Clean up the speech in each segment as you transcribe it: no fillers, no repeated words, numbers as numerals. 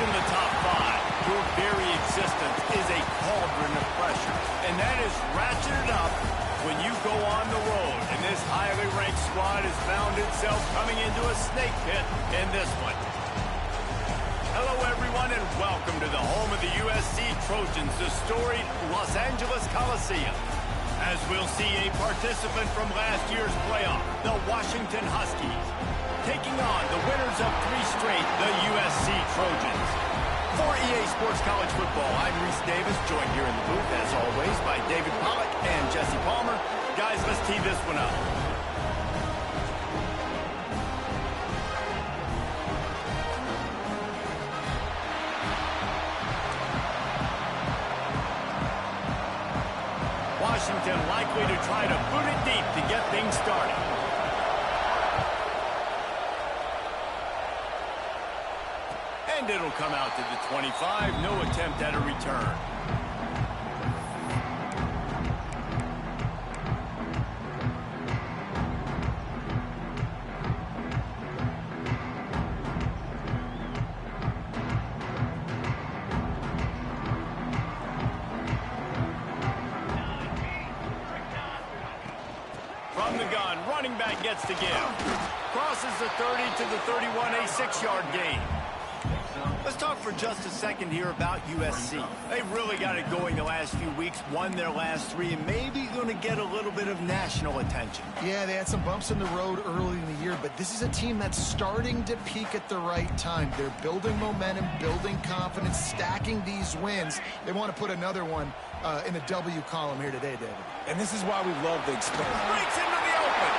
in the top five, your very existence is a cauldron of pressure. And that is ratcheted up when you go on the road. And this highly ranked squad has found itself coming into a snake pit in this one. Hello, everyone, and welcome to the home of the USC Trojans, the storied Los Angeles Coliseum. As we'll see a participant from last year's playoff, the Washington Huskies, taking on the winners of 3 straight, the USC Trojans. For EA Sports College Football, I'm Reese Davis, joined here in the booth, as always, by David Pollack and Jesse Palmer. Guys, let's tee this one up. Washington likely to try to boot it deep to get things started. And it'll come out to the 25. No attempt at a return. From the gun, running back gets to give. Crosses the 30 to the 31, a 6-yard gain. Let's talk for just a second here about USC. They've really got it going the last few weeks, won their last 3, and maybe going to get a little bit of national attention. Yeah, they had some bumps in the road early in the year, but this is a team that's starting to peak at the right time. They're building momentum, building confidence, stacking these wins. They want to put another one in the W column here today, David. And this is why we love the experiment. Breaks into the open.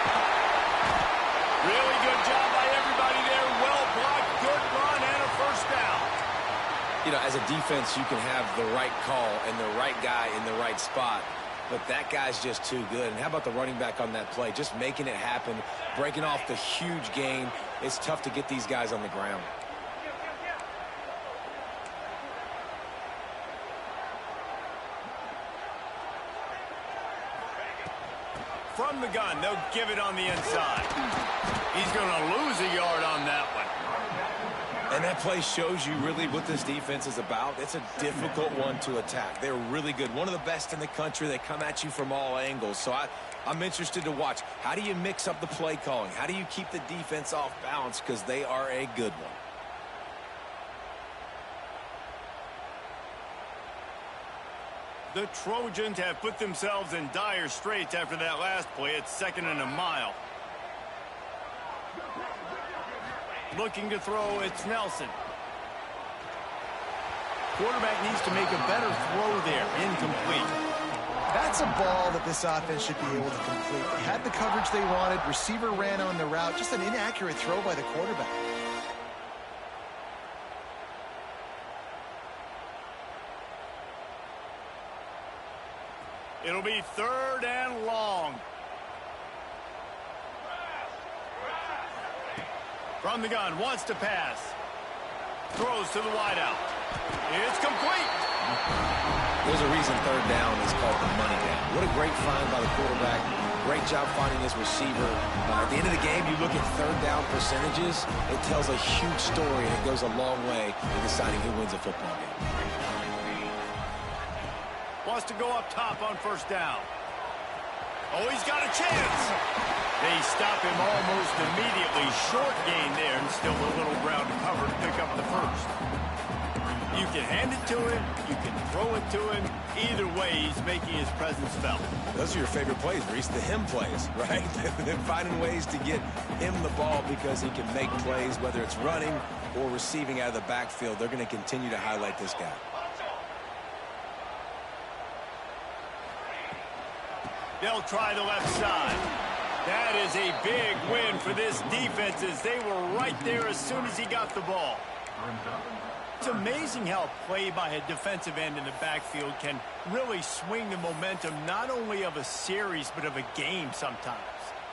Really good job by everybody there. Well blocked, good run, and a first down. You know, as a defense, you can have the right call and the right guy in the right spot, but that guy's just too good. And how about the running back on that play? Just making it happen, breaking off the huge gain. It's tough to get these guys on the ground. From the gun, they'll give it on the inside. He's going to lose a yard on that one. And that play shows you really what this defense is about. It's a difficult one to attack. They're really good. One of the best in the country. They come at you from all angles. So I'm interested to watch. How do you mix up the play calling? How do you keep the defense off balance? Because they are a good one. The Trojans have put themselves in dire straits after that last play. It's 2nd and a mile. Looking to throw, it's Nelson. Quarterback needs to make a better throw there. Incomplete. That's a ball that this offense should be able to complete. They had the coverage they wanted. Receiver ran on the route. Just an inaccurate throw by the quarterback. It'll be 3rd and long. From the gun, wants to pass. Throws to the wideout. It's complete. There's a reason 3rd down is called the money down. What a great find by the quarterback. Great job finding his receiver. At the end of the game, you look at 3rd down percentages. It tells a huge story, and it goes a long way in deciding who wins a football game. Wants to go up top on 1st down. Oh, he's got a chance. They stop him almost immediately. Short gain there, and still a little ground to cover to pick up the 1st. You can hand it to him. You can throw it to him. Either way, he's making his presence felt. Those are your favorite plays, Reese, the him plays, right? They're finding ways to get him the ball because he can make plays, whether it's running or receiving out of the backfield. They're going to continue to highlight this guy. They'll try the left side. That is a big win for this defense as they were right there as soon as he got the ball. It's amazing how play by a defensive end in the backfield can really swing the momentum not only of a series but of a game sometimes.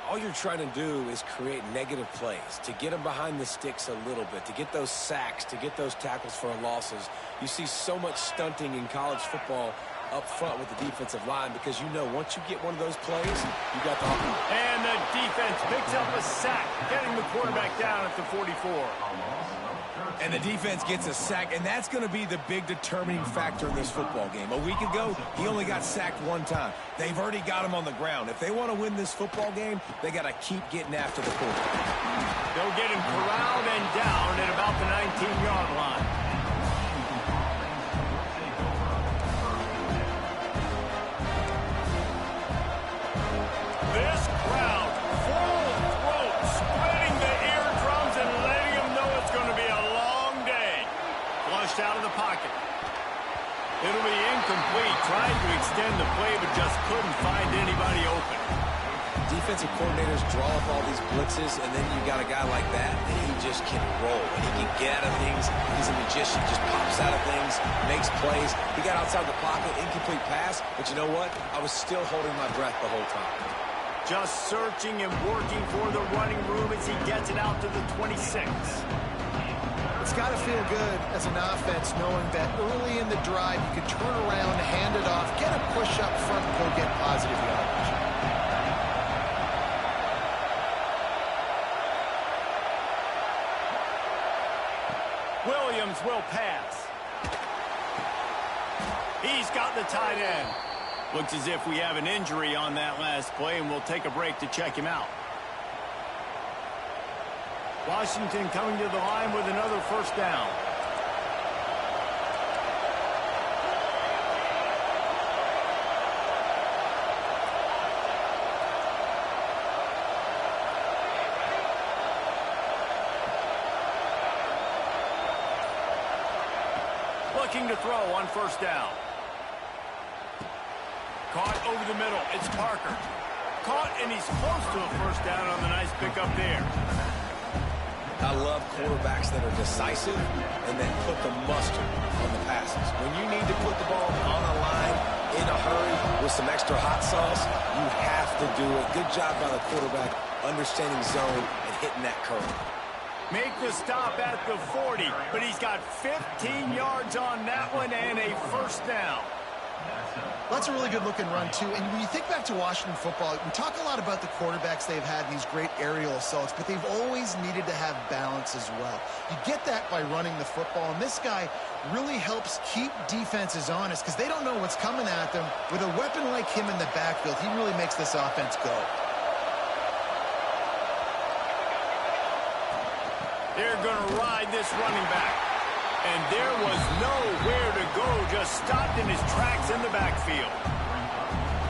All you're trying to do is create negative plays, to get them behind the sticks a little bit, to get those sacks, to get those tackles for losses. You see so much stunting in college football up front with the defensive line because you know once you get one of those plays, you got the offense. And the defense picks up a sack, getting the quarterback down at the 44. And the defense gets a sack, and that's going to be the big determining factor in this football game. A week ago, he only got sacked one time. They've already got him on the ground. If they want to win this football game, they got to keep getting after the quarterback. They'll get him corralled and down at about the 19-yard line. This crowd, full throat, spreading the eardrums and letting them know it's going to be a long day. Flushed out of the pocket. It'll be incomplete. Tried to extend the play, but just couldn't find anybody open. Defensive coordinators draw up all these blitzes, and then you got a guy like that, and he just can roll. And he can get out of things. He's a magician. Just pops out of things, makes plays. He got outside the pocket, incomplete pass. But you know what? I was still holding my breath the whole time. Just searching and working for the running room as he gets it out to the 26. It's got to feel good as an offense knowing that early in the drive you can turn around, hand it off, get a push up front, and go get positive yardage. Williams will pass. He's got the tight end. Looks as if we have an injury on that last play, and we'll take a break to check him out. Washington coming to the line with another first down. Looking to throw on first down. Caught over the middle. It's Parker. Caught, and he's close to a first down on the nice pickup there. I love quarterbacks that are decisive and then put the mustard on the passes. When you need to put the ball on a line in a hurry with some extra hot sauce, you have to do it. Good job by the quarterback understanding zone and hitting that curve. Make the stop at the 40, but he's got 15 yards on that one and a first down. That's a really good-looking run, too. And when you think back to Washington football, we talk a lot about the quarterbacks they've had, these great aerial assaults, but they've always needed to have balance as well. You get that by running the football, and this guy really helps keep defenses honest because they don't know what's coming at them. With a weapon like him in the backfield, he really makes this offense go. They're going to ride this running back. And there was nowhere to go, just stopped in his tracks in the backfield.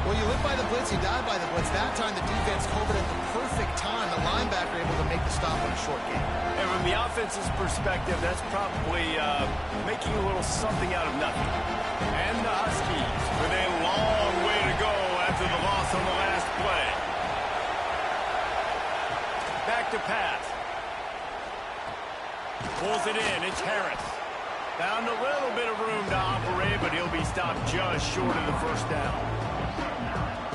Well, you live by the blitz, you die by the blitz. That time the defense covered at the perfect time. The linebacker able to make the stop on a short game. And from the offense's perspective, that's probably making a little something out of nothing. And the Huskies with a long way to go after the loss on the last play. Back to pass. Pulls it in. It's Harris. Found a little bit of room to operate, but he'll be stopped just short of the first down.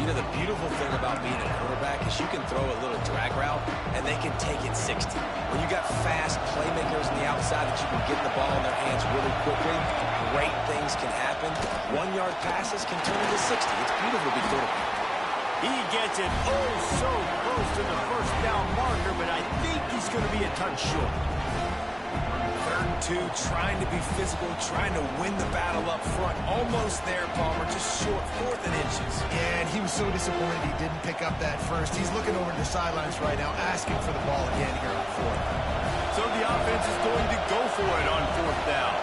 You know, the beautiful thing about being a quarterback is you can throw a little drag route, and they can take it 60. When you got fast playmakers on the outside that you can get the ball in their hands really quickly, great things can happen. 1-yard passes can turn into 60. It's beautiful to be quarterback. He gets it oh so close to the first down marker, but I think he's going to be a touch short. 3rd and 2, trying to be physical, trying to win the battle up front. Almost there, Palmer, just short, 4th and inches. Yeah, and he was so disappointed he didn't pick up that first. He's looking over to the sidelines right now, asking for the ball again here on 4th. So the offense is going to go for it on 4th down.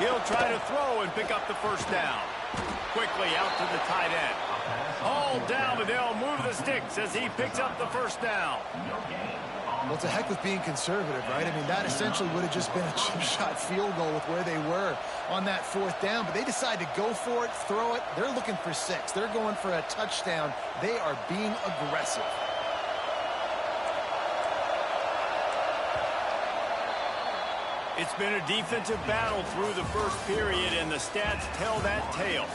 He'll try to throw and pick up the first down. Quickly out to the tight end. All down, but they'll move the sticks as he picks up the first down. Well, it's a heck with being conservative, right? I mean, that essentially would have just been a chip shot field goal with where they were on that 4th down, but they decide to go for it, throw it. They're looking for 6. They're going for a touchdown. They are being aggressive. It's been a defensive battle through the first period, and the stats tell that tale.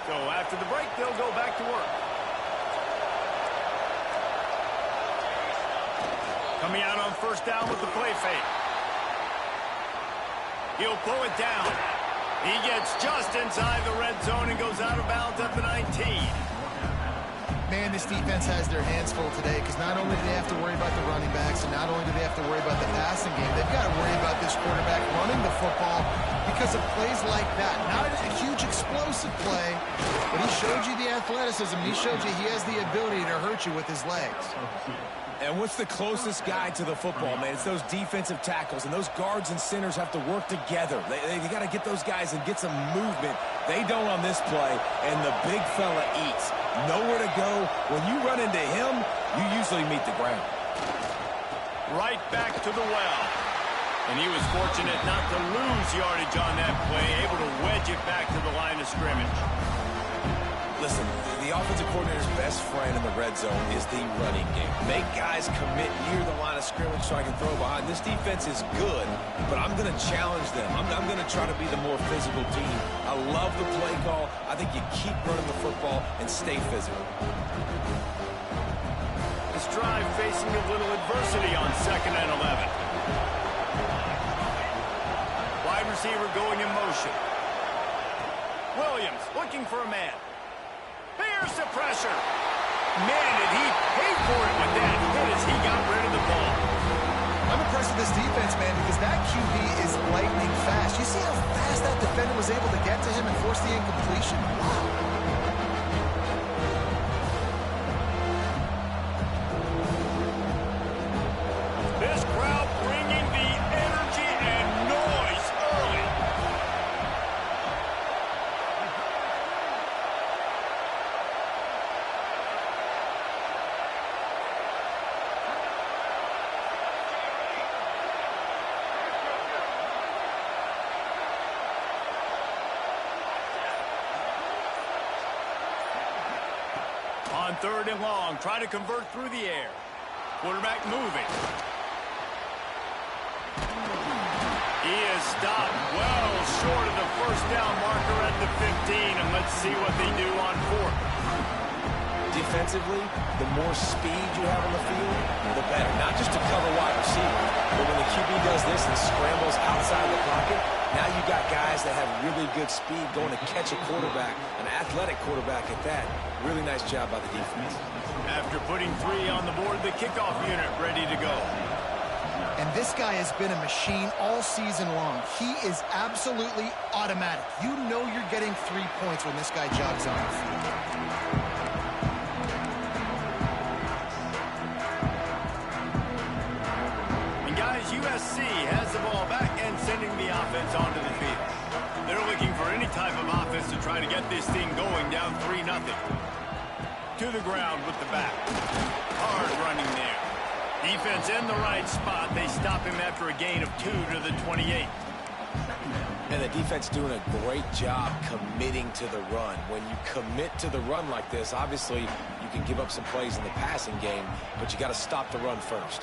So after the break, they'll go back to work. Coming out on first down with the play fake. He'll pull it down. He gets just inside the red zone and goes out of bounds at the 19. Man, this defense has their hands full today because not only do they have to worry about the running backs and not only do they have to worry about the passing game, they've got to worry about this quarterback running the football because of plays like that. Not a huge explosive play, but he showed you the athleticism. He showed you he has the ability to hurt you with his legs. And what's the closest guy to the football, man? It's those defensive tackles, and those guards and centers have to work together. They got to get those guys and get some movement. They don't on this play, and the big fella eats. Nowhere to go. When you run into him, you usually meet the ground. Right back to the well. And he was fortunate not to lose yardage on that play, able to wedge it back to the line of scrimmage. Listen, the offensive coordinator's best friend in the red zone is the running game. Make guys commit near the line of scrimmage so I can throw behind. This defense is good, but I'm going to challenge them. I'm going to try to be the more physical team. I love the play call. I think you keep running the football and stay physical. This drive facing a little adversity on 2nd and 11. Wide receiver going in motion. Williams looking for a man. Bears the pressure. Man, did he pay for it with that hit as he got rid of the ball. I'm impressed with this defense, man, because that QB is lightning fast. You see how fast that defender was able to get to him and force the incompletion? Wow. This crowd bringing the energy and noise early. On 3rd and long, trying to convert through the air. Quarterback moving. He is stopped well short of the first down marker at the 15, and let's see what they do on 4th. Defensively, the more speed you have on the field, the better. Not just to cover wide receiver, but when the QB does this and scrambles outside the pocket, now you got guys that have really good speed going to catch a quarterback, an athletic quarterback at that. Really nice job by the defense. After putting 3 on the board, the kickoff unit ready to go. And this guy has been a machine all season long. He is absolutely automatic. You know you're getting 3 points when this guy jogs on the field. USC has the ball back and sending the offense onto the field. They're looking for any type of offense to try to get this thing going down 3-0. To the ground with the back. Hard running there. Defense in the right spot. They stop him after a gain of 2 to the 28. And the defense doing a great job committing to the run. When you commit to the run like this, obviously you can give up some plays in the passing game, but you got to stop the run first.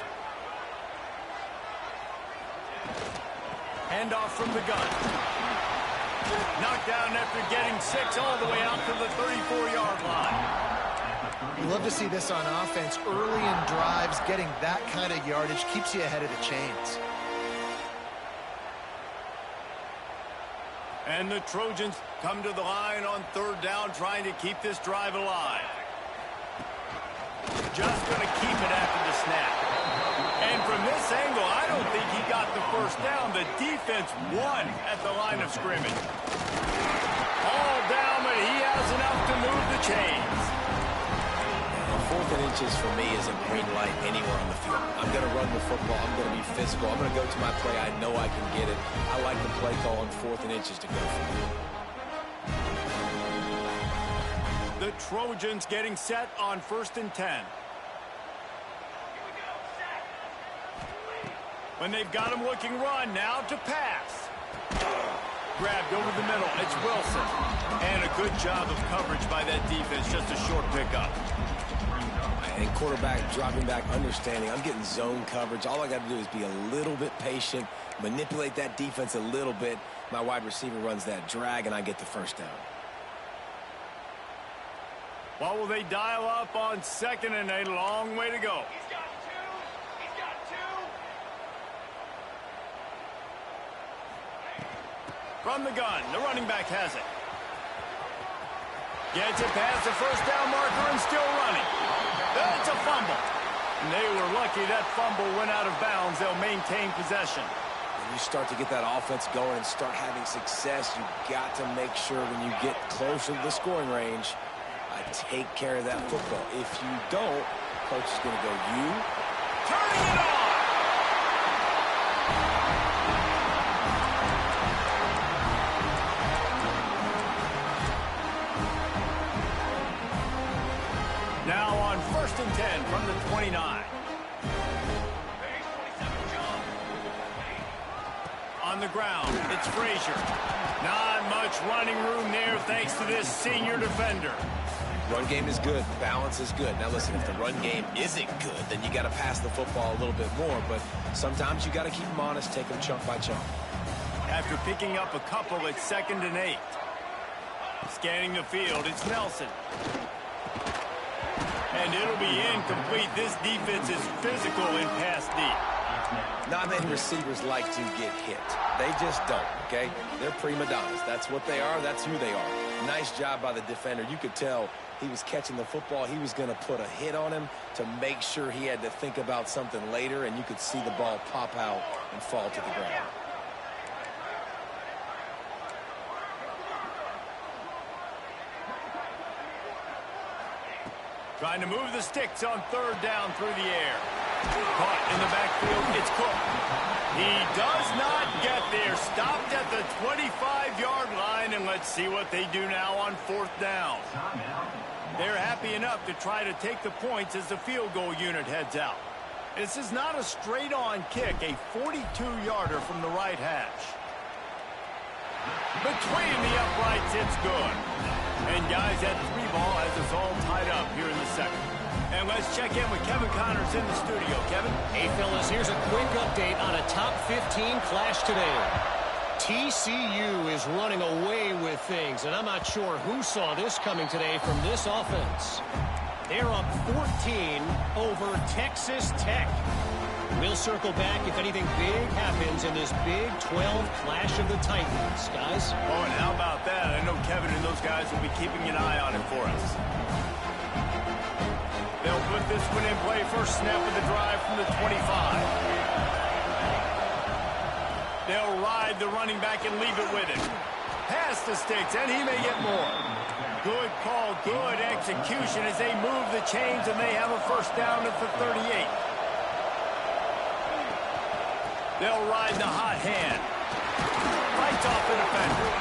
Handoff from the gun. Knocked down after getting 6 all the way out to the 34-yard line. You love to see this on offense. Early in drives, getting that kind of yardage keeps you ahead of the chains. And the Trojans come to the line on 3rd down, trying to keep this drive alive. Just going to keep it after the snap. And from this angle, I don't think he got the first down. The defense won at the line of scrimmage. All down, but he has enough to move the chains. 4th and inches for me is a green light anywhere on the field. I'm going to run the football. I'm going to be physical. I'm going to go to my play. I know I can get it. I like the play call on 4th and inches to go for me. The Trojans getting set on 1st and 10. When they've got him looking run, now to pass. Grabbed over the middle, it's Wilson. And a good job of coverage by that defense, just a short pickup. And quarterback dropping back, understanding I'm getting zone coverage. All I got to do is be a little bit patient, manipulate that defense a little bit. My wide receiver runs that drag, and I get the first down. What will they dial up on second and a long way to go? He's got two. He's got two. From the gun, the running back has it. Gets it past the first down marker and still running. That's a fumble. And they were lucky that fumble went out of bounds. They'll maintain possession. When you start to get that offense going and start having success, you've got to make sure when you get closer to the scoring range, take care of that football. If you don't, coach is going to go, you. Turning it on! Now on 1st and 10 from the 29. On the ground, it's Frazier. Not much running room there thanks to this senior defender. Run game is good. Balance is good. Now, listen, if the run game isn't good, then you got to pass the football a little bit more. But sometimes you got to keep them honest, take them chunk by chunk. After picking up a couple at 2nd and 8. Scanning the field, it's Nelson. And it'll be incomplete. This defense is physical in pass deep. Not many receivers like to get hit. They just don't, okay? They're prima donnas. That's what they are. That's who they are. Nice job by the defender. You could tell he was catching the football. He was going to put a hit on him to make sure he had to think about something later, and you could see the ball pop out and fall to the ground. Trying to move the sticks on 3rd down through the air. Caught in the backfield, it's Cook. He does not get there. Stopped at the 25-yard line, and let's see what they do now on 4th down. They're happy enough to try to take the points as the field goal unit heads out. This is not a straight-on kick, a 42-yarder from the right hash. Between the uprights, it's good. And guys, that 3 ball has us all tied up here in the 2nd. And let's check in with Kevin Connors in the studio. Kevin? Hey, fellas, here's a quick update on a top 15 clash today. TCU is running away with things, and I'm not sure who saw this coming today from this offense. They're up 14 over Texas Tech. We'll circle back if anything big happens in this Big 12 clash of the Titans, guys. Oh, and how about that? I know Kevin and those guys will be keeping an eye on it for us. They'll put this one in play. First snap of the drive from the 25. They'll ride the running back and leave it with him. Pass the sticks, and he may get more. Good call, good execution as they move the chains, and they have a first down at the 38. They'll ride the hot hand. Fights off the defender.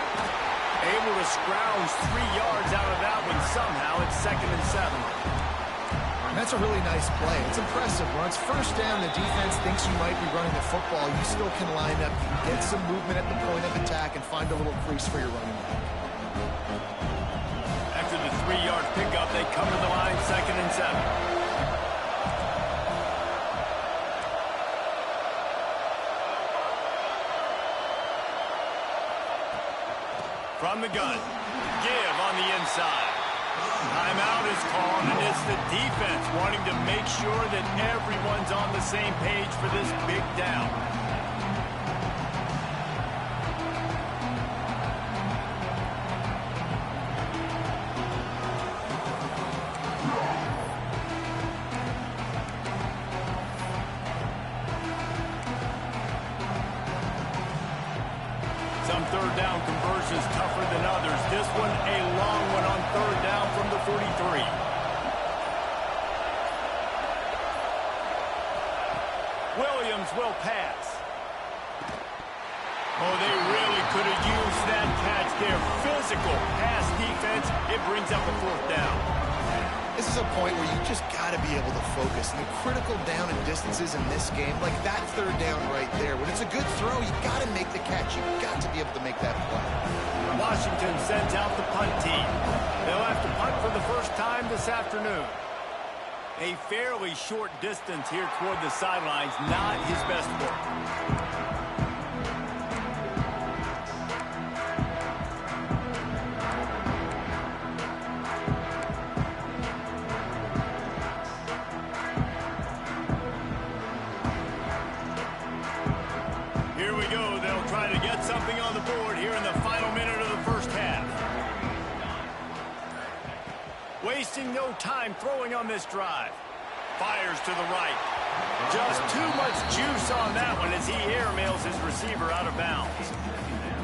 Able to scrounge 3 yards out of that one somehow. It's 2nd and 7. That's a really nice play. It's impressive. When it's first down, the defense thinks you might be running the football. You still can line up, you can get some movement at the point of attack, and find a little crease for your running back. After the 3-yard pickup, they cover the line, 2nd and 7. From the gun, give on the inside. Timeout is called, and it's the defense wanting to make sure that everyone's on the same page for this big down. Some 3rd down conversions tougher than others. This one a long one on 3rd down from the 43. Williams will pass. Oh, they really could have used that catch there. Physical pass defense. It brings up a 4th down. This is a point where you just got to be able to focus. And the critical down and distances in this game, like that 3rd down right there, when it's a good throw, you got to make the catch. You've got to be able to make that play. Washington sends out the punt team. They'll have to punt for the first time this afternoon. A fairly short distance here toward the sidelines, not his best work. wasting no time throwing on this drive. Fires to the right. Just too much juice on that one as he airmails his receiver out of bounds.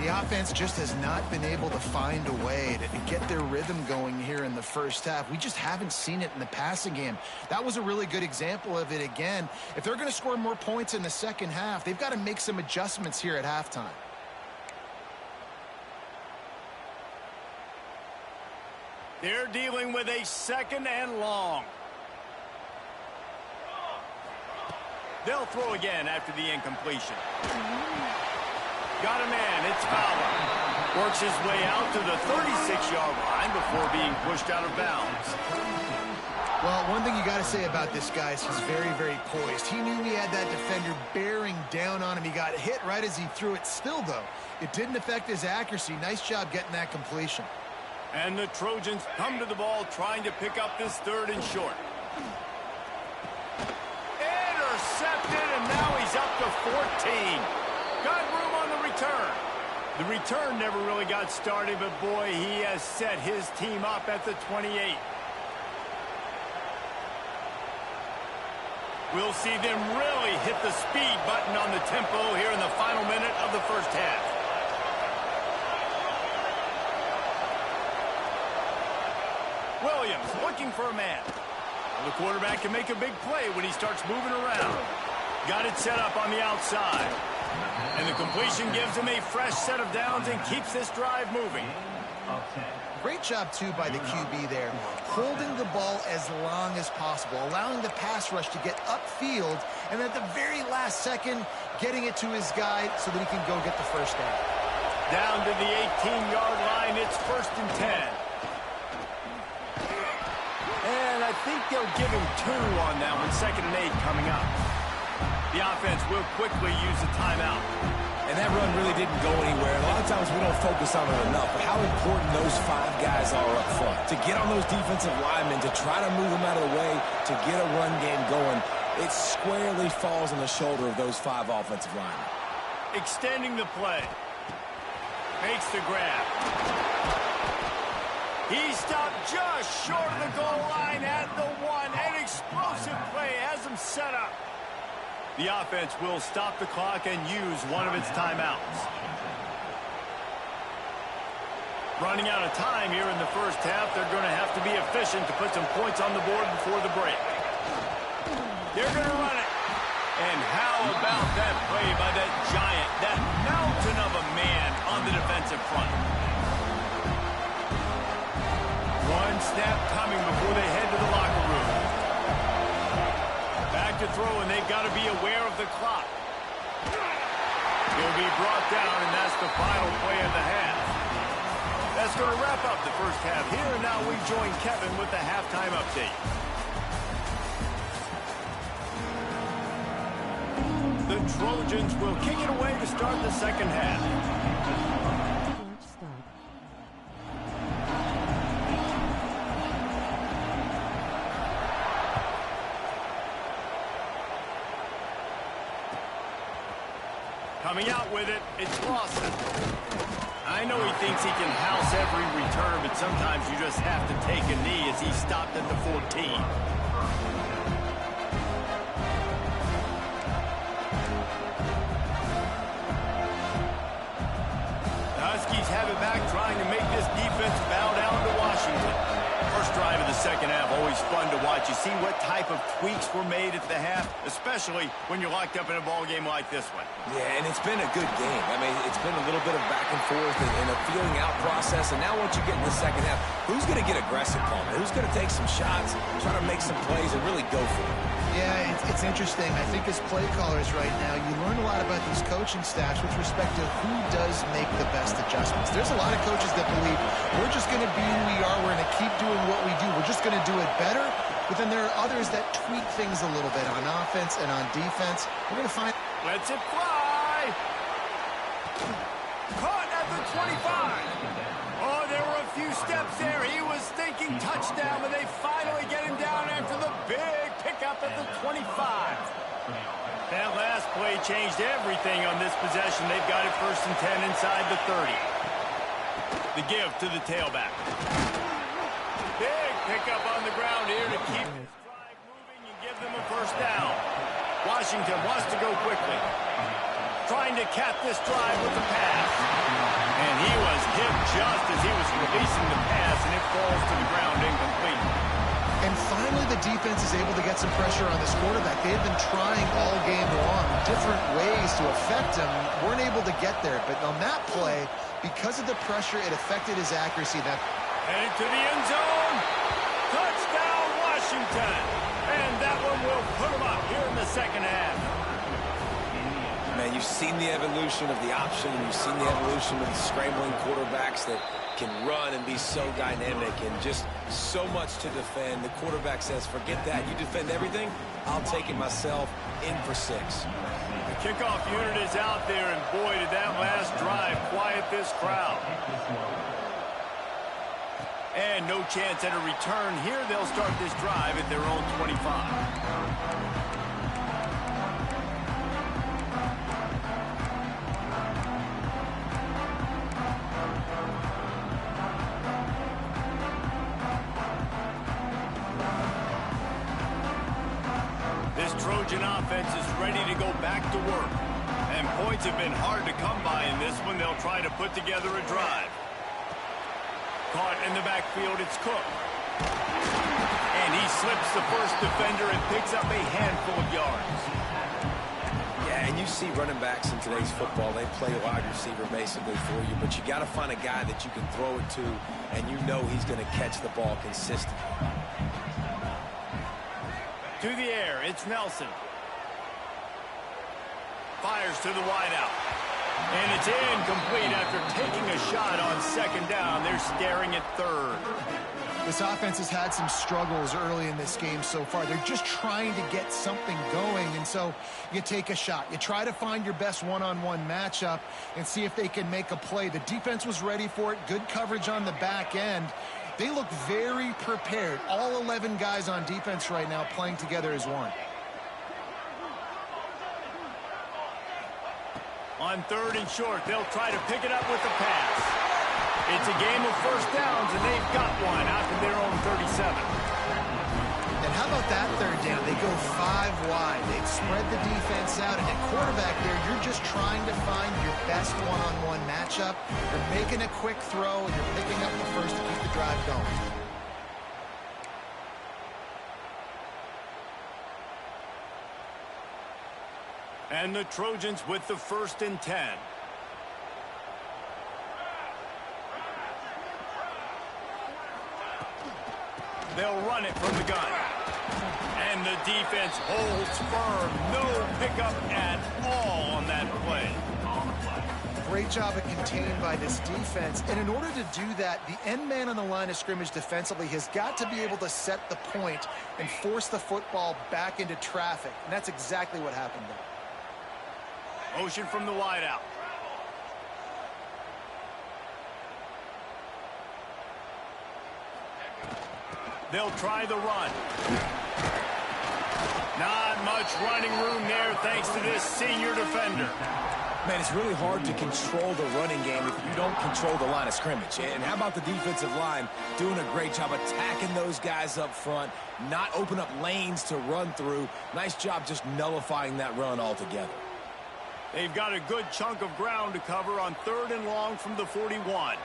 The offense just has not been able to find a way to get their rhythm going here in the first half. We just haven't seen it in the passing game. That was a really good example of it again. If they're going to score more points in the second half, they've got to make some adjustments here at halftime. They're dealing with a 2nd and long. They'll throw again after the incompletion. Got a man, it's Fowler. Works his way out to the 36-yard line before being pushed out of bounds. Well, one thing you got to say about this guy is he's very, very poised. He knew he had that defender bearing down on him. He got hit right as he threw it. Still, though, it didn't affect his accuracy. Nice job getting that completion. And the Trojans come to the ball trying to pick up this 3rd and short. Intercepted, and now he's up to 14. Got room on the return. The return never really got started, but boy, he has set his team up at the 28. We'll see them really hit the speed button on the tempo here in the final minute of the first half. Williams looking for a man. The quarterback can make a big play when he starts moving around. Got it set up on the outside. And the completion gives him a fresh set of downs and keeps this drive moving. Great job, too, by the QB there. Holding the ball as long as possible, allowing the pass rush to get upfield, and at the very last second, getting it to his guy so that he can go get the first down. Down to the 18-yard line, it's 1st and 10. And I think they'll give him 2 on that one, 2nd and 8 coming up. The offense will quickly use a timeout. And that run really didn't go anywhere. A lot of times we don't focus on it enough, but how important those 5 guys are up front. To get on those defensive linemen, to try to move them out of the way, to get a run game going, it squarely falls on the shoulder of those 5 offensive linemen. Extending the play. Makes the grab. He stopped just short of the goal line at the 1. An explosive play has him set up. The offense will stop the clock and use one of its timeouts. Running out of time here in the first half. They're going to have to be efficient to put some points on the board before the break. They're going to run it. And how about that play by that giant, that mountain of a man on the defensive front? One snap coming before they head to the locker room. Back to throw, and they've got to be aware of the clock. He'll be brought down, and that's the final play of the half. That's going to wrap up the first half here, and now we join Kevin with the halftime update. The Trojans will kick it away to start the second half. Coming out with it, it's Lawson. I know he thinks he can house every return, but sometimes you just have to take a knee as he stopped at the 14. The Huskies have it back, trying to make this defense bow down to Washington. First drive of the second half, always fun to watch. You see what type of tweaks were made at the half, especially when you're locked up in a ball game like this one. Yeah, and it's been a good game. I mean, it's been a little bit of back and forth and a feeling out process. And now once you get in the second half, who's going to get aggressive, Palmer? Who's going to take some shots, try to make some plays, and really go for it? Yeah, it's interesting. I think as play callers right now, you learn a lot about these coaching staffs with respect to who does make the best adjustments. There's a lot of coaches that believe we're just going to be who we are. We're going to keep doing what we do. We're just going to do it better. But then there are others that tweak things a little bit on offense and on defense. We're going to find... Lets it fly. Caught at the 25. Oh, there were a few steps there. He was thinking touchdown, but they finally get him down after the big pickup at the 25. That last play changed everything on this possession. They've got it 1st and 10 inside the 30. The give to the tailback. Big pick up on the ground here to keep this drive moving and give them a first down. Washington wants to go quickly. Trying to cap this drive with the pass. And he was hit just as he was releasing the pass, and it falls to the ground incomplete. And finally, the defense is able to get some pressure on this quarterback. They've been trying all game long, different ways to affect him. Weren't able to get there. But on that play, because of the pressure, it affected his accuracy. Headed to the end zone. Touchdown, Washington. And that one will put him up here in the second half. Man, you've seen the evolution of the option, and you've seen the evolution of the scrambling quarterbacks that can run and be so dynamic and just so much to defend. The quarterback says, forget that. You defend everything, I'll take it myself. In for 6. The kickoff unit is out there, and boy, did that last drive quiet this crowd. And no chance at a return here. They'll start this drive at their own 25. This Trojan offense is ready to go back to work. And points have been hard to come by in this one. They'll try to put together a drive. Caught in the backfield, it's Cook. And he slips the first defender and picks up a handful of yards. Yeah, and you see running backs in today's football, they play wide receiver basically for you, but you got to find a guy that you can throw it to, and you know he's going to catch the ball consistently. To the air, it's Nelson. Fires to the wideout. And it's incomplete after taking a shot on second down. They're staring at third. This offense has had some struggles early in this game so far. They're just trying to get something going, and so you take a shot. You try to find your best one-on-one matchup and see if they can make a play. The defense was ready for it. Good coverage on the back end. They look very prepared. All 11 guys on defense right now playing together as one. On third and short, they'll try to pick it up with the pass. It's a game of first downs, and they've got one out to their own 37. And how about that third down? They go 5 wide. They've spread the defense out, and at quarterback there, you're just trying to find your best one-on-one matchup. You're making a quick throw, and you're picking up the first to keep the drive going. And the Trojans with the 1st and 10. They'll run it from the gun. And the defense holds firm. No pickup at all on that play. Great job of contained by this defense. And in order to do that, the end man on the line of scrimmage defensively has got to be able to set the point and force the football back into traffic. And that's exactly what happened there. Motion from the wideout. They'll try the run. Not much running room there thanks to this senior defender. Man, it's really hard to control the running game if you don't control the line of scrimmage. And how about the defensive line doing a great job attacking those guys up front, not open up lanes to run through. Nice job just nullifying that run altogether. They've got a good chunk of ground to cover on 3rd and long from the 41.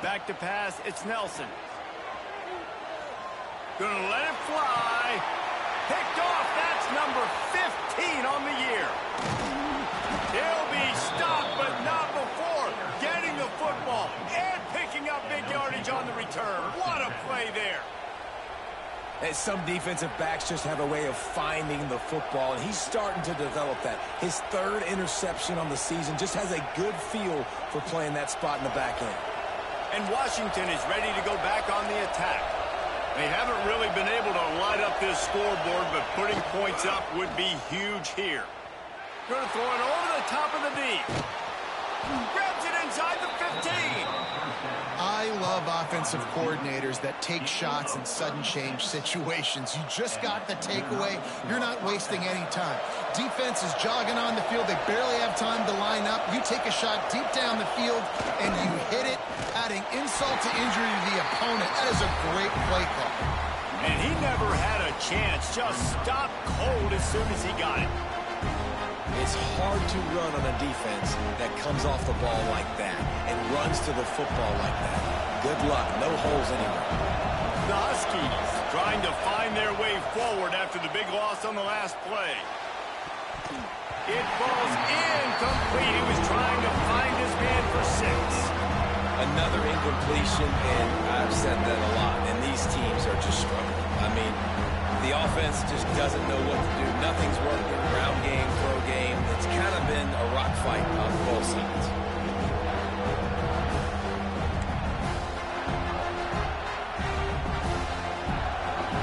Back to pass, it's Nelson. Gonna let it fly. Picked off, that's number 15 on the year. He'll be stopped, but not before getting the football and picking up big yardage on the return. What a play there. And some defensive backs just have a way of finding the football, and he's starting to develop that. His 3rd interception on the season, just has a good feel for playing that spot in the back end. And Washington is ready to go back on the attack. They haven't really been able to light up this scoreboard, but putting points up would be huge here. Going to throw it over the top of the knee. Grabs it inside the 15. I I love offensive coordinators that take shots in sudden change situations. You just got the takeaway. You're not wasting any time. Defense is jogging on the field. They barely have time to line up. You take a shot deep down the field, and you hit it, adding insult to injury to the opponent. That is a great play call. And he never had a chance. Just stopped cold as soon as he got it. It's hard to run on a defense that comes off the ball like that and runs to the football like that. Good luck. No holes anywhere. The Huskies trying to find their way forward after the big loss on the last play. It falls incomplete. He was trying to find his man for 6. Another incompletion, and I've said that a lot, and these teams are just struggling. I mean, the offense just doesn't know what to do. Nothing's working. Ground game, throw game. It's kind of been a rock fight on both sides.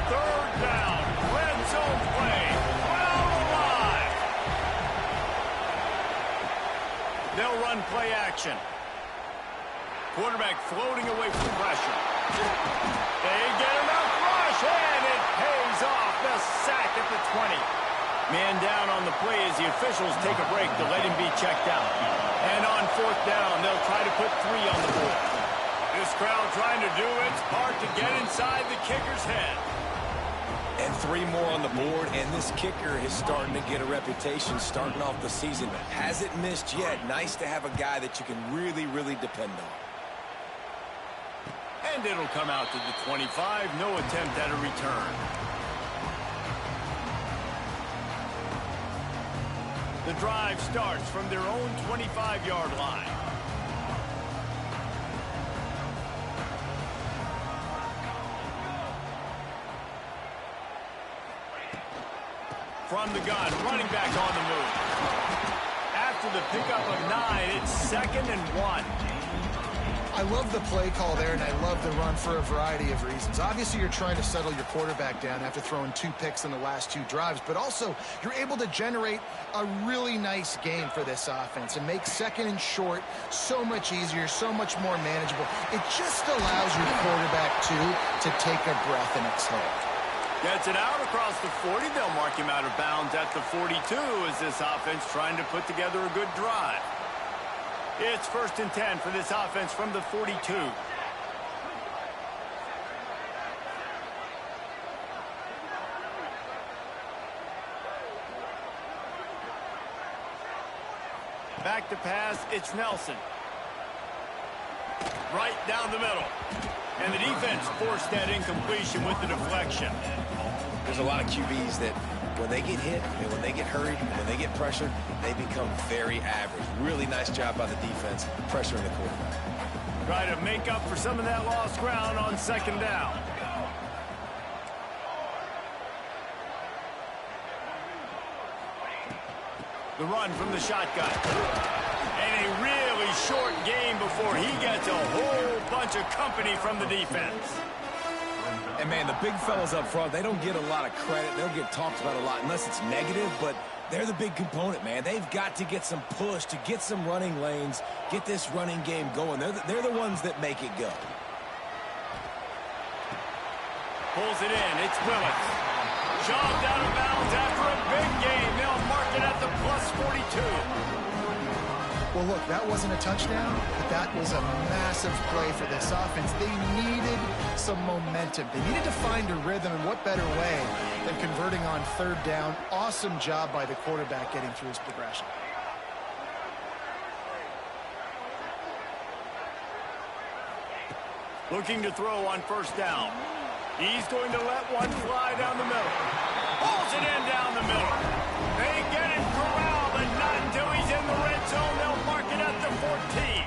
Third down. Red zone play. Crowd alive. They'll run play action. Quarterback floating away from pressure. They get him out rush, and it pays off. The sack at the 20. Man down on the play as the officials take a break to let him be checked out. And on 4th down, they'll try to put 3 on the board. This crowd trying to do its part to get inside the kicker's head. And 3 more on the board, and this kicker is starting to get a reputation starting off the season. Hasn't missed yet. Nice to have a guy that you can really, really depend on. And it'll come out to the 25. No attempt at a return. The drive starts from their own 25-yard line. From the gun, running back on the move. After the pickup of 9, it's 2nd and 1. I love the play call there, and I love the run for a variety of reasons. Obviously, you're trying to settle your quarterback down after throwing 2 picks in the last 2 drives, but also you're able to generate a really nice game for this offense and make 2nd and short so much easier, so much more manageable. It just allows your quarterback, to take a breath and exhale. Gets it out across the 40. They'll mark him out of bounds at the 42 as this offense trying to put together a good drive. It's 1st and 10 for this offense from the 42. Back to pass, it's Nelson. Right down the middle. And the defense forced that incompletion with the deflection. There's a lot of QBs that when they get hit and when they get hurried and when they get pressured, they become very average. Really nice job by the defense, pressuring the quarterback. Try to make up for some of that lost ground on 2nd down. The run from the shotgun. And a really short game before he gets a whole bunch of company from the defense. And, man, the big fellas up front, they don't get a lot of credit. They don't get talked about a lot unless it's negative, but they're the big component, man. They've got to get some push, to get some running lanes, get this running game going. They're the ones that make it go. Pulls it in. It's Willis. Shoved out of bounds after a big game. They'll mark it at the plus 42. Well, look, that wasn't a touchdown, but that was a massive play for this offense. They needed some momentum. They needed to find a rhythm, and what better way than converting on 3rd down. Awesome job by the quarterback getting through his progression. Looking to throw on 1st down. He's going to let one fly down the middle. Pulls it in down the middle. They get him corralled, but not until he's in the red zone. They'll mark it at the 14.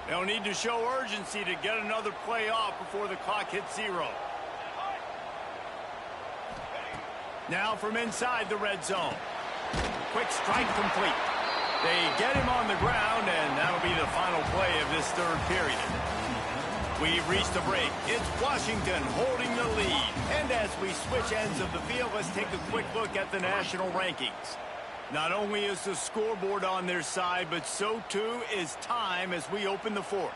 They'll need to show urgency to get another play off before the clock hits 0. Now from inside the red zone. Quick strike complete. They get him on the ground, and that'll be the final play of this 3rd period. We've reached the break. It's Washington holding the lead. And as we switch ends of the field, let's take a quick look at the national rankings. Not only is the scoreboard on their side, but so too is time as we open the fourth.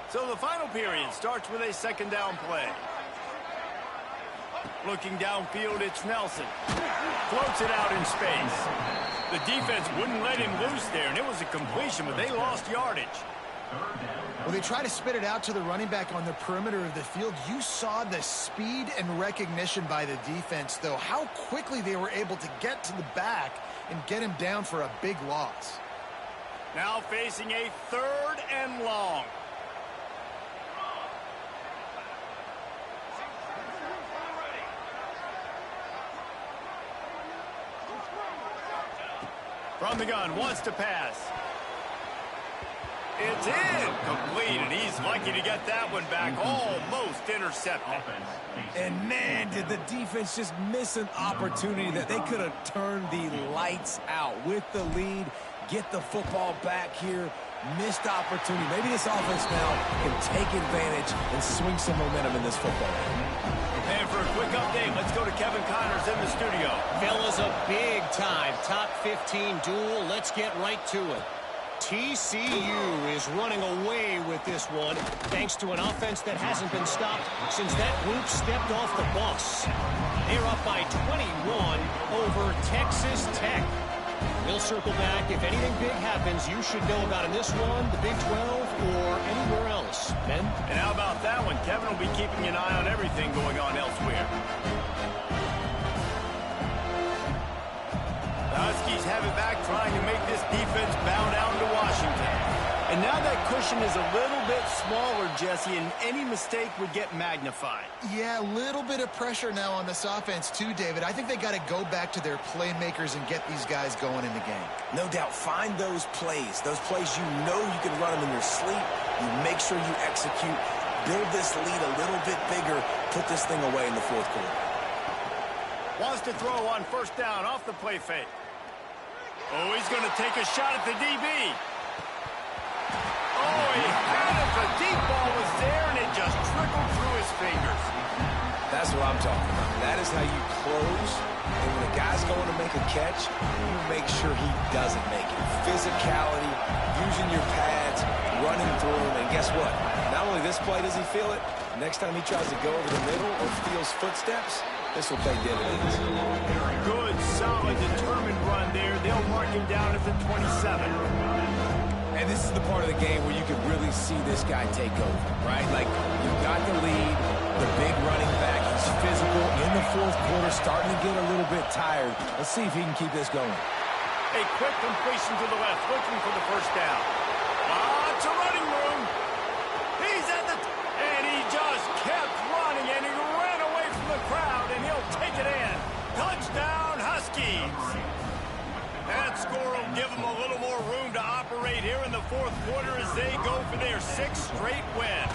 So the final period starts with a second down play. Looking downfield, it's Nelson. Floats it out in space. The defense wouldn't let him loose there, and it was a completion, but they lost yardage. Well, they try to spit it out to the running back on the perimeter of the field. You saw the speed and recognition by the defense, though, how quickly they were able to get to the back and get him down for a big loss. Now facing a 3rd and long. From the gun, wants to pass. It's incomplete, and he's lucky to get that one back, almost intercepted. And man, did the defense just miss an opportunity that they could have turned the lights out with the lead, get the football back here, missed opportunity. Maybe this offense now can take advantage and swing some momentum in this football game. And for a quick update, let's go to Kevin Connors in the studio. Fellas, a big-time top 15 duel. Let's get right to it. TCU is running away with this one, thanks to an offense that hasn't been stopped since that group stepped off the bus. They're up by 21 over Texas Tech. We'll circle back. If anything big happens, you should know about in this one, the Big 12, or anywhere else. Ben? And how about that one? Kevin will be keeping an eye on everything going on elsewhere. The Huskies have it back, trying to make this defense bow down to Washington. And now that cushion is a little bit smaller, Jesse, and any mistake would get magnified. Yeah, a little bit of pressure now on this offense too, David. I think they got to go back to their playmakers and get these guys going in the game. No doubt, find those plays you know you can run them in your sleep. You make sure you execute, build this lead a little bit bigger, put this thing away in the fourth quarter. Wants to throw on 1st down off the play fake. Oh, he's going to take a shot at the DB. Oh, he had it. The deep ball was there, and it just trickled through his fingers. That's what I'm talking about. That is how you close. And when a guy's going to make a catch, you make sure he doesn't make it. Physicality, using your pads, running through him. And guess what? Not only this play does he feel it, next time he tries to go over the middle or feels footsteps, this will pay dividends. Good, solid, determined run there. They'll mark him down at the 27. And this is the part of the game where you can really see this guy take over, right? Like, you've got the lead, the big running back. He's physical in the fourth quarter, starting to get a little bit tired. Let's see if he can keep this going. A quick completion to the left, looking for the 1st down. Lots of running room. He's at the... And he just kept running, and he ran away from the crowd, and he'll take it in. Touchdown, Huskies. That score will give them a little more room to operate here in the fourth quarter as they go for their 6th straight win.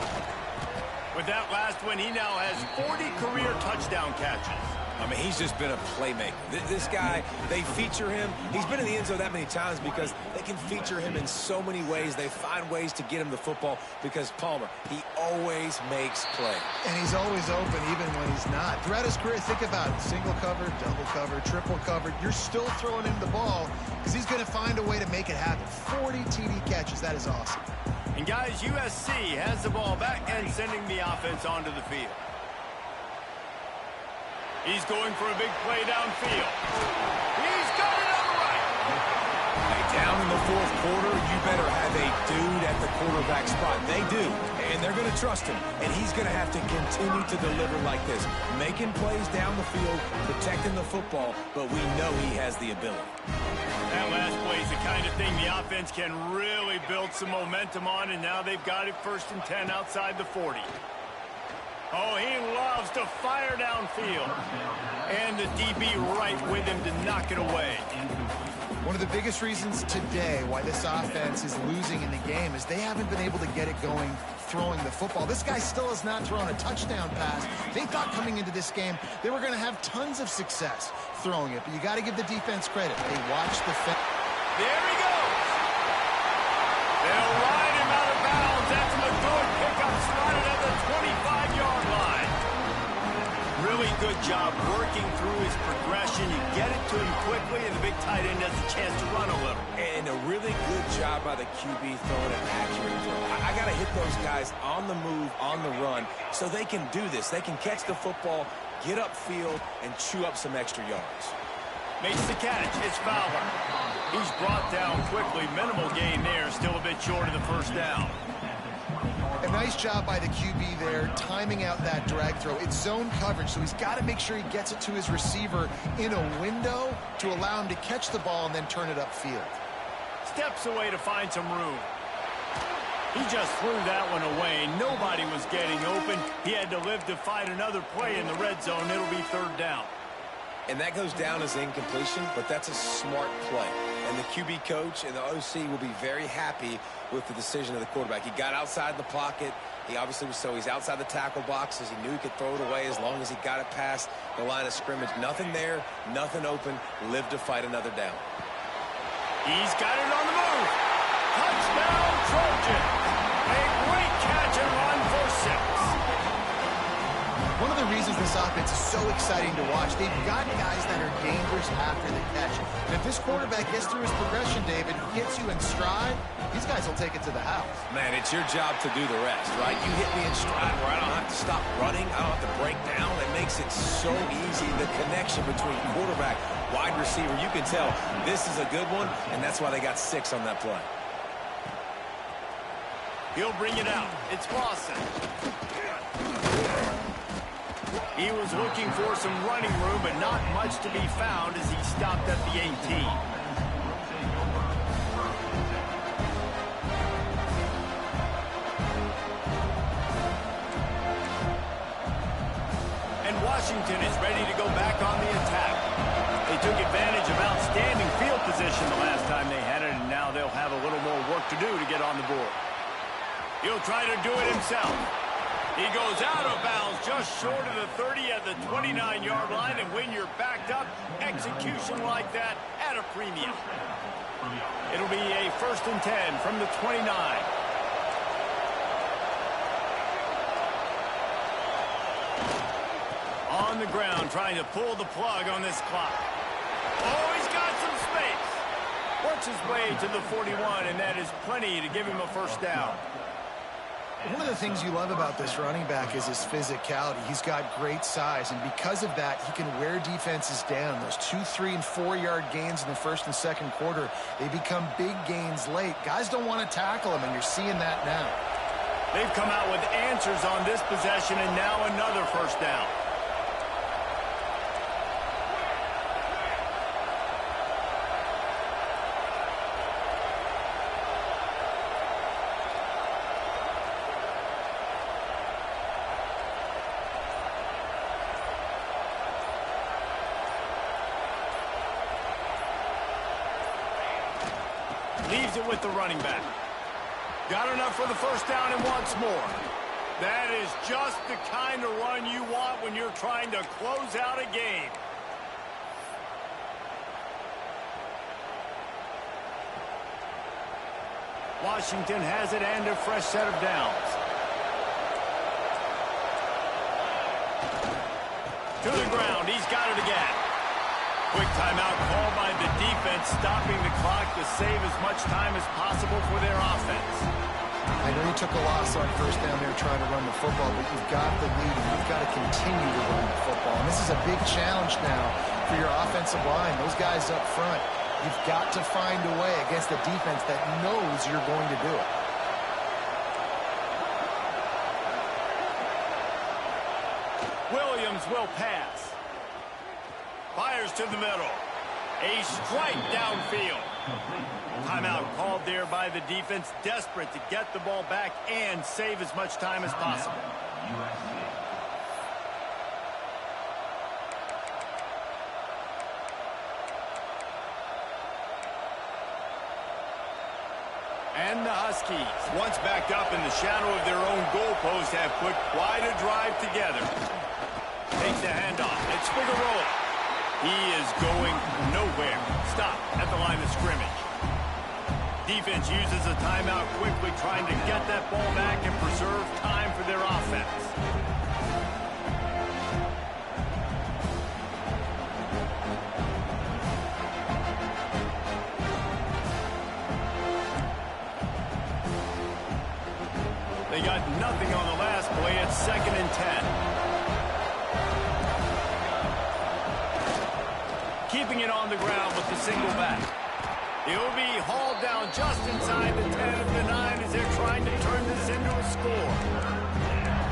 With that last win, he now has 40 career touchdown catches. I mean, he's just been a playmaker. This guy, they feature him. He's been in the end zone that many times because they can feature him in so many ways. They find ways to get him the football because Palmer, he always makes plays. And he's always open even when he's not. Throughout his career, think about it. Single cover, double cover, triple covered. You're still throwing him the ball because he's going to find a way to make it happen. 40 TD catches. That is awesome. And guys, USC has the ball back and sending the offense onto the field. He's going for a big play downfield. He's got it on the right. Hey, down in the fourth quarter, you better have a dude at the quarterback spot. They do, and they're going to trust him. And he's going to have to continue to deliver like this, making plays down the field, protecting the football, but we know he has the ability. That last play is the kind of thing the offense can really build some momentum on, and now they've got it 1st and 10 outside the 40. Oh, he loves to fire downfield. And the DB right with him to knock it away. One of the biggest reasons today why this offense is losing in the game is they haven't been able to get it going throwing the football. This guy still has not thrown a touchdown pass. They thought coming into this game they were going to have tons of success throwing it, but you got to give the defense credit. They watched the fence. There he goes. They'll ride him out of bounds after the good pickup slotted at the to him quickly, and the big tight end has a chance to run a little. And a really good job by the QB throwing an accurate throw. I got to hit those guys on the move, on the run, so they can do this. They can catch the football, get upfield, and chew up some extra yards. Makes the catch. It's Fowler. He's brought down quickly. Minimal gain there. Still a bit short of the first down. A nice job by the QB there, timing out that drag throw. It's zone coverage, so he's got to make sure he gets it to his receiver in a window to allow him to catch the ball and then turn it upfield. Steps away to find some room. He just threw that one away. Nobody was getting open. He had to live to fight another play in the red zone. It'll be third down. And that goes down as incompletion, but that's a smart play. And the QB coach and the OC will be very happy with the decision of the quarterback. He got outside the pocket. He obviously was he's outside the tackle boxes. He knew he could throw it away as long as he got it past the line of scrimmage. Nothing there, nothing open. Live to fight another down. He's got it on the move. Touchdown, Trojan. A great catch and run for 6. One of the reasons this offense is so exciting to watch, they've got guys that are dangerous after the catch. And if this quarterback gets through his progression, David, hits you in stride, these guys will take it to the house. Man, it's your job to do the rest, right? You hit me in stride where I don't have to stop running. I don't have to break down. It makes it so easy, the connection between quarterback, wide receiver. You can tell this is a good one, and that's why they got 6 on that play. He'll bring it out. It's Lawson. He was looking for some running room, but not much to be found as he stopped at the 18. And Washington is ready to go back on the attack. They took advantage of outstanding field position the last time they had it, and now they'll have a little more work to do to get on the board. He'll try to do it himself. He goes out of bounds just short of the 30 at the 29-yard line, and when you're backed up, execution like that at a premium. It'll be a 1st and 10 from the 29. On the ground, trying to pull the plug on this clock. Oh, he's got some space. Works his way to the 41, and that is plenty to give him a 1st down. One of the things you love about this running back is his physicality. He's got great size, and because of that, he can wear defenses down. Those 2-, 3-, and 4-yard gains in the 1st and 2nd quarter, they become big gains late. Guys don't want to tackle him, and you're seeing that now. They've come out with answers on this possession, and now another 1st down. Leaves it with the running back. Got enough for the 1st down and wants more. That is just the kind of run you want when you're trying to close out a game. Washington has it and a fresh set of downs. To the ground. He's got it again. Quick timeout called by the defense, stopping the clock to save as much time as possible for their offense. I know you took a loss on 1st down there trying to run the football, but you've got the lead, and you've got to continue to run the football. And this is a big challenge now for your offensive line. Those guys up front, you've got to find a way against a defense that knows you're going to do it. Williams will pass. Fires to the middle. A strike downfield. Timeout called there by the defense, desperate to get the ball back and save as much time as possible. And the Huskies, once backed up in the shadow of their own goalpost, have put quite a drive together. Takes the handoff. It's Figueroa. He is going nowhere. Stop at the line of scrimmage. Defense uses a timeout quickly, trying to get that ball back and preserve time for their offense. got nothing on the last play. It's 2nd and 10. Keeping it on the ground with the single back. He'll be hauled down just inside the 10 of the 9 as they're trying to turn this into a score.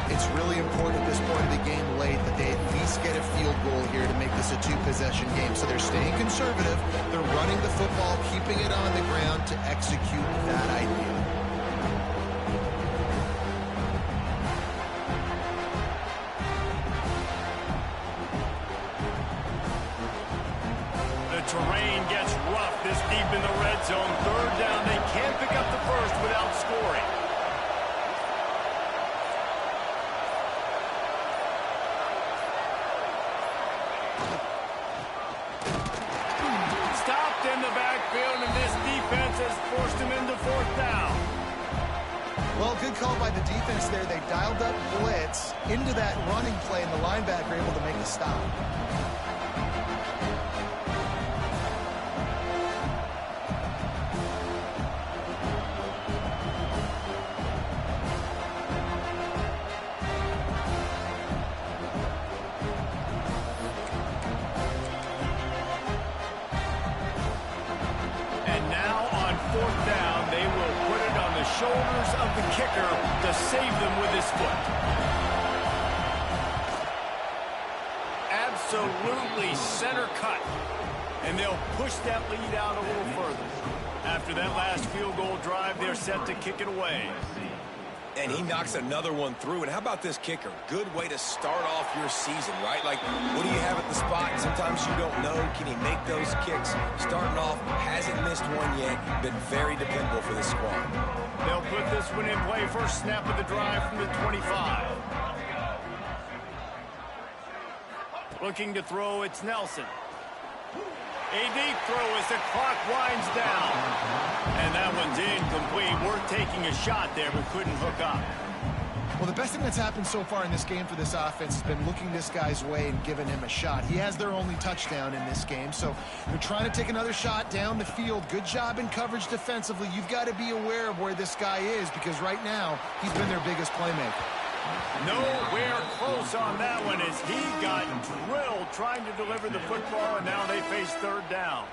It's really important at this point of the game late that they at least get a field goal here to make this a 2-possession game. So they're staying conservative. They're running the football, keeping it on the ground to execute that idea. The terrain gets rough this deep in the red zone. 3rd down. They can't pick up the first without scoring. Stopped in the backfield, and this defense has forced him into 4th down. Well, good call by the defense there. They dialed up blitz into that running play, and the linebacker able to make the stop. Shoulders of the kicker to save them with his foot. Absolutely center cut. And they'll push that lead out a little further. After that last field goal drive, they're set to kick it away. And he knocks another one through. And how about this kicker? Good way to start off your season, right? Like, what do you have at the spot? Sometimes you don't know. Can he make those kicks? Starting off, hasn't missed one yet. Been very dependable for this squad. They'll put this one in play. First snap of the drive from the 25. Looking to throw, it's Nelson. A deep throw as the clock winds down. And that one's incomplete. Worth taking a shot there, but couldn't hook up. Well, the best thing that's happened so far in this game for this offense has been looking this guy's way and giving him a shot. He has their only touchdown in this game, so they're trying to take another shot down the field. Good job in coverage defensively. You've got to be aware of where this guy is because right now he's been their biggest playmaker. Nowhere close on that one as he got drilled trying to deliver the football, and now they face 3rd down.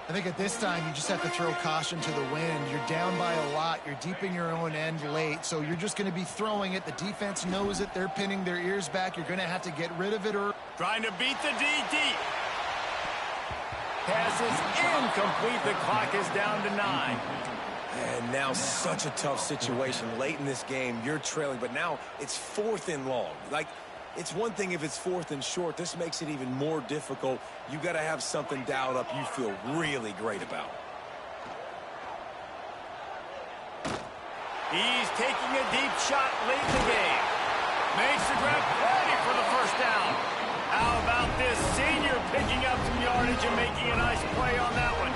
I think at this time you just have to throw caution to the wind. You're down by a lot. You're deep in your own end late, so you're just going to be throwing it. The defense knows it. They're pinning their ears back. You're going to have to get rid of it. Trying to beat the D deep. Pass is incomplete. The clock is down to 9. And now such a tough situation. Late in this game, you're trailing, but now it's 4th and long. Like, it's one thing if it's 4th and short. This makes it even more difficult. You got to have something dialed up you feel really great about. He's taking a deep shot late in the game. Makes the grab, ready for the first down. How about this senior picking up some yardage and making a nice play on that one?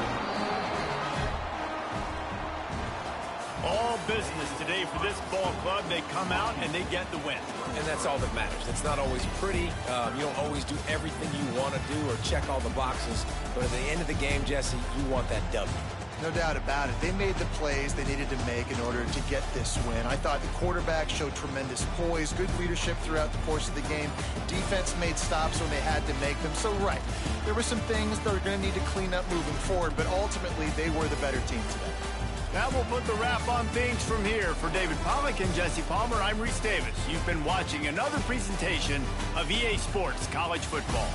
All business today for this ball club. They come out and they get the win. And that's all that matters. It's not always pretty. You don't always do everything you want to do or check all the boxes. But at the end of the game, Jesse, you want that W. No doubt about it. They made the plays they needed to make in order to get this win. I thought the quarterback showed tremendous poise, good leadership throughout the course of the game. Defense made stops when they had to make them. So, right, there were some things they're going to need to clean up moving forward, but ultimately they were the better team today. That will put the wrap on things from here. For David Pollack and Jesse Palmer, I'm Reese Davis. You've been watching another presentation of EA Sports College Football.